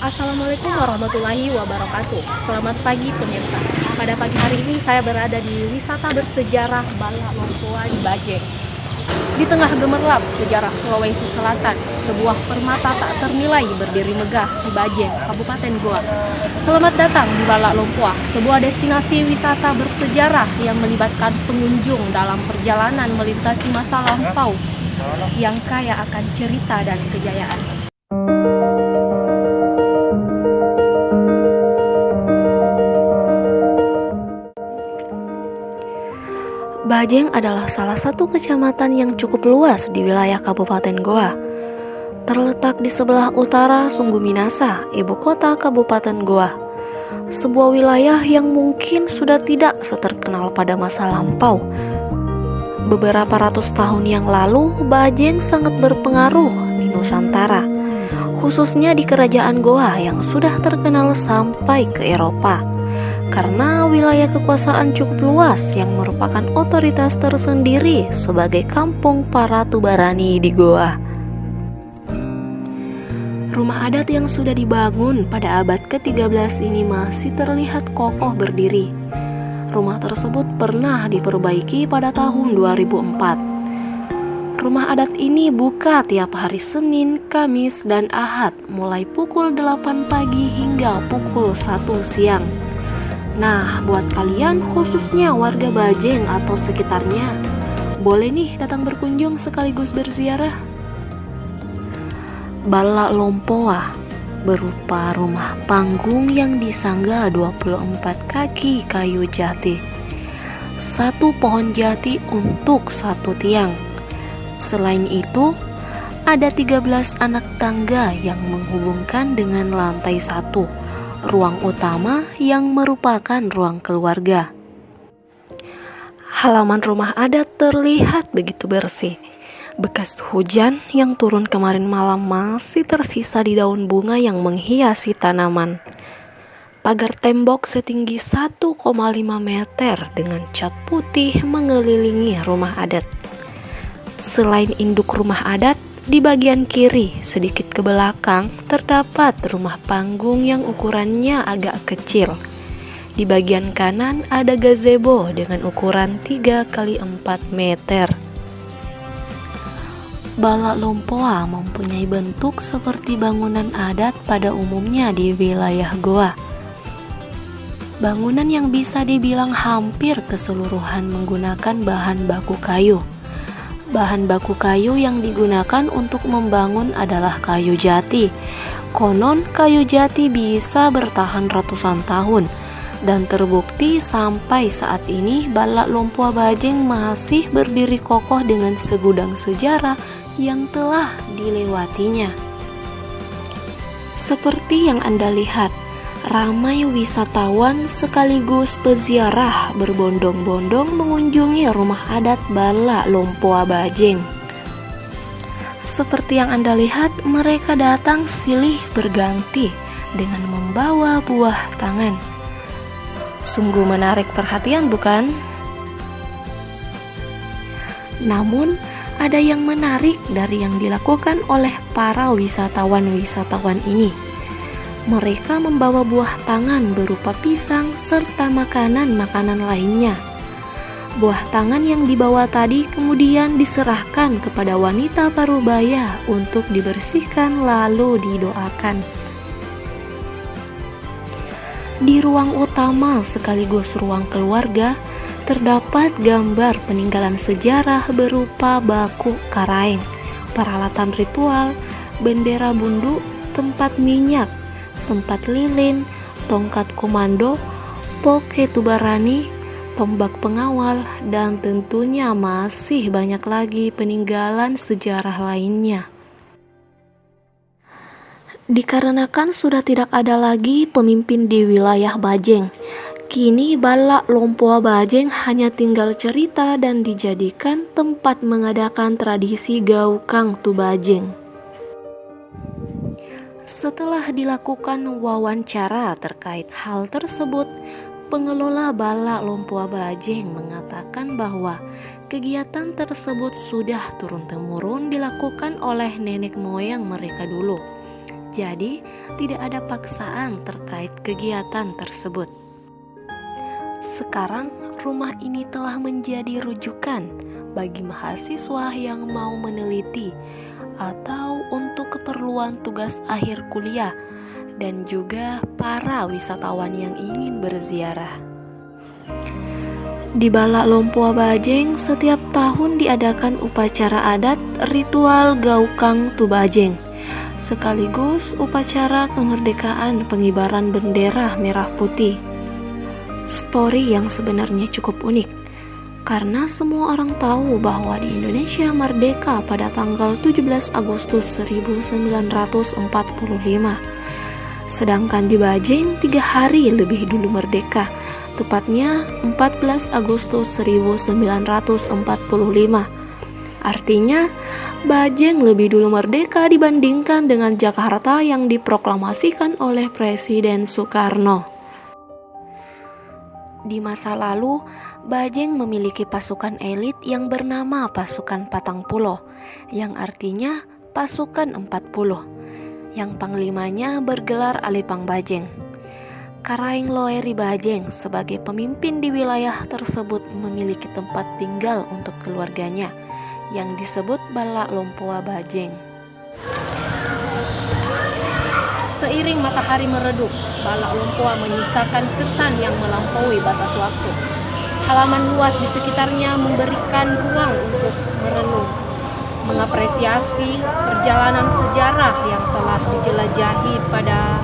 Assalamualaikum warahmatullahi wabarakatuh. Selamat pagi pemirsa. Pada pagi hari ini saya berada di wisata bersejarah Bala Lompoa di Bajeng. Di tengah gemerlap sejarah Sulawesi Selatan, sebuah permata tak ternilai berdiri megah di Bajeng, Kabupaten Goa. Selamat datang di Bala Lompoa, sebuah destinasi wisata bersejarah yang melibatkan pengunjung dalam perjalanan melintasi masa lampau yang kaya akan cerita dan kejayaan. Bajeng adalah salah satu kecamatan yang cukup luas di wilayah Kabupaten Goa. Terletak di sebelah utara Sungguh Minasa, ibu kota Kabupaten Goa. Sebuah wilayah yang mungkin sudah tidak seterkenal pada masa lampau. Beberapa ratus tahun yang lalu, Bajeng sangat berpengaruh di Nusantara, khususnya di Kerajaan Goa yang sudah terkenal sampai ke Eropa. Karena wilayah kekuasaan cukup luas yang merupakan otoritas tersendiri sebagai kampung para Tubarani di Goa. Rumah adat yang sudah dibangun pada abad ke-13 ini masih terlihat kokoh berdiri. Rumah tersebut pernah diperbaiki pada tahun 2004. Rumah adat ini buka tiap hari Senin, Kamis, dan Ahad mulai pukul 8 pagi hingga pukul 1 siang. Nah, buat kalian khususnya warga Bajeng atau sekitarnya, boleh nih datang berkunjung sekaligus berziarah. Bala Lompoa berupa rumah panggung yang disangga 24 kaki kayu jati. Satu pohon jati untuk satu tiang. Selain itu, ada 13 anak tangga yang menghubungkan dengan lantai satu, ruang utama yang merupakan ruang keluarga. Halaman rumah adat terlihat begitu bersih. Bekas hujan yang turun kemarin malam masih tersisa di daun bunga yang menghiasi tanaman. Pagar tembok setinggi 1,5 meter dengan cat putih mengelilingi rumah adat. Selain induk rumah adat, di bagian kiri, sedikit ke belakang, terdapat rumah panggung yang ukurannya agak kecil. Di bagian kanan ada gazebo dengan ukuran 3x4 meter. Bala Lompoa mempunyai bentuk seperti bangunan adat pada umumnya di wilayah Goa. Bangunan yang bisa dibilang hampir keseluruhan menggunakan bahan baku kayu. Bahan baku kayu yang digunakan untuk membangun adalah kayu jati. Konon kayu jati bisa bertahan ratusan tahun, dan terbukti sampai saat ini Bala Lompoa Bajeng masih berdiri kokoh dengan segudang sejarah yang telah dilewatinya. Seperti yang Anda lihat, ramai wisatawan sekaligus peziarah berbondong-bondong mengunjungi rumah adat Bala Lompoa Bajeng. Seperti yang Anda lihat, mereka datang silih berganti dengan membawa buah tangan. Sungguh menarik perhatian, bukan? Namun, ada yang menarik dari yang dilakukan oleh para wisatawan-wisatawan ini. Mereka membawa buah tangan berupa pisang serta makanan-makanan lainnya. Buah tangan yang dibawa tadi kemudian diserahkan kepada wanita parubaya untuk dibersihkan lalu didoakan. Di ruang utama sekaligus ruang keluarga, terdapat gambar peninggalan sejarah berupa baku karaeng, peralatan ritual, bendera bundu, tempat minyak, tempat lilin, tongkat komando, poke Tubarani, tombak pengawal, dan tentunya masih banyak lagi peninggalan sejarah lainnya. Dikarenakan sudah tidak ada lagi pemimpin di wilayah Bajeng, kini Bala Lompoa Bajeng hanya tinggal cerita dan dijadikan tempat mengadakan tradisi Gaukang Tu Bajeng. Setelah dilakukan wawancara terkait hal tersebut, pengelola Bala Lompoa Bajeng mengatakan bahwa kegiatan tersebut sudah turun-temurun dilakukan oleh nenek moyang mereka dulu. Jadi, tidak ada paksaan terkait kegiatan tersebut. Sekarang, rumah ini telah menjadi rujukan bagi mahasiswa yang mau meneliti atau untuk keperluan tugas akhir kuliah, dan juga para wisatawan yang ingin berziarah. Di Balak Lompoa Bajeng, setiap tahun diadakan upacara adat ritual Gaukang Tu Bajeng, sekaligus upacara kemerdekaan pengibaran bendera merah putih. Story yang sebenarnya cukup unik, karena semua orang tahu bahwa di Indonesia merdeka pada tanggal 17 Agustus 1945. Sedangkan di Bajeng 3 hari lebih dulu merdeka, tepatnya 14 Agustus 1945. Artinya, Bajeng lebih dulu merdeka dibandingkan dengan Jakarta yang diproklamasikan oleh Presiden Soekarno. Di masa lalu, Bajeng memiliki pasukan elit yang bernama Pasukan Patang Pulo, yang artinya pasukan 40, yang panglimanya bergelar Alipang Bajeng. Karaeng Loeri Bajeng sebagai pemimpin di wilayah tersebut memiliki tempat tinggal untuk keluarganya, yang disebut Balak Lompoa Bajeng. Seiring matahari meredup, Balak Lompoa menyisakan kesan yang melampaui batas waktu. Halaman luas di sekitarnya memberikan ruang untuk merenung, mengapresiasi perjalanan sejarah yang telah dijelajahi pada